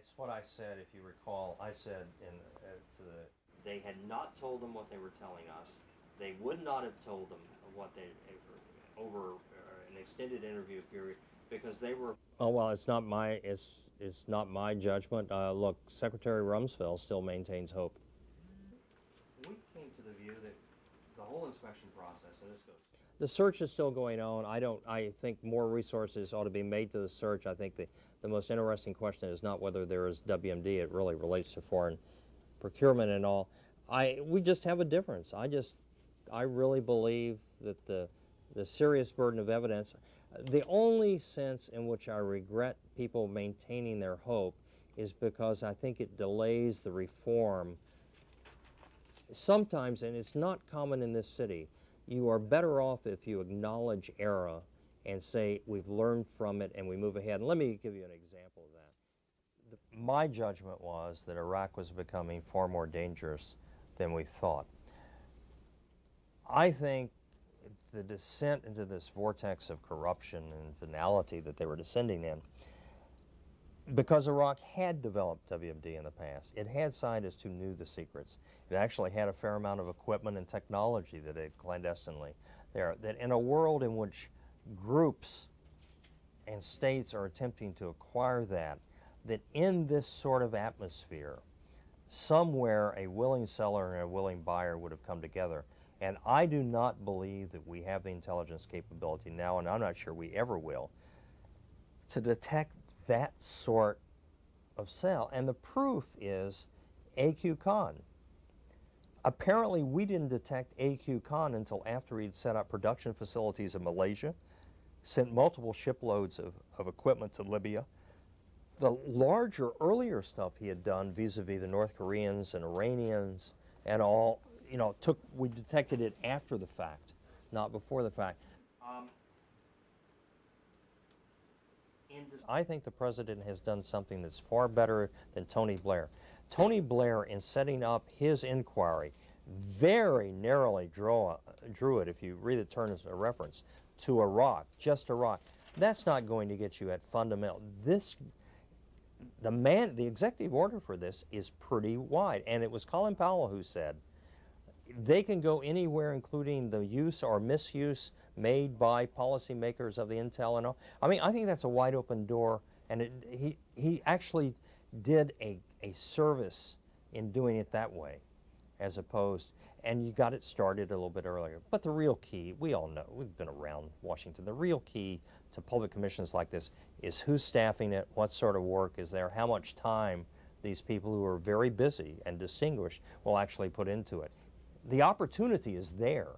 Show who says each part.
Speaker 1: It's what I said, if you recall. I said they had not told them what they were telling us. They would not have told them what they over an extended interview period because they were. Oh well, it's not my judgment. Look, Secretary Rumsfeld still maintains hope. We came to the view that the whole inspection process, and this goes. The search is still going on. I think more resources ought to be made to the search. I think the most interesting question is not whether there is WMD. It really relates to foreign procurement and all. We just have a difference. I really believe that the serious burden of evidence, the only sense in which I regret people maintaining their hope is because I think it delays the reform. Sometimes, and it's not common in this city, you are better off if you acknowledge error and say we've learned from it and we move ahead. And let me give you an example of that. My judgment was that Iraq was becoming far more dangerous than we thought. I think the descent into this vortex of corruption and venality that they were descending in, because Iraq had developed WMD in the past, it had scientists who knew the secrets. It actually had a fair amount of equipment and technology that it clandestinely there. That in a world in which groups and states are attempting to acquire that in this sort of atmosphere, somewhere a willing seller and a willing buyer would have come together. And I do not believe that we have the intelligence capability now, and I'm not sure we ever will, to detect that sort of cell. And the proof is A.Q. Khan. Apparently we didn't detect A.Q. Khan until after he'd set up production facilities in Malaysia, sent multiple shiploads of equipment to Libya. The larger, earlier stuff he had done vis-a-vis the North Koreans and Iranians and all, we detected it after the fact, not before the fact. I think the president has done something that's far better than Tony Blair. Tony Blair, in setting up his inquiry, very narrowly drew it, if you read the term as a reference, to Iraq, just Iraq. That's not going to get you at fundamental. The executive order for this is pretty wide, and it was Colin Powell who said, they can go anywhere, including the use or misuse made by policymakers of the intel and all. I mean, I think that's a wide open door, and he actually did a service in doing it that way, as opposed, and you got it started a little bit earlier. But the real key, we all know, we've been around Washington, the real key to public commissions like this is who's staffing it, what sort of work is there, how much time these people who are very busy and distinguished will actually put into it. The opportunity is there.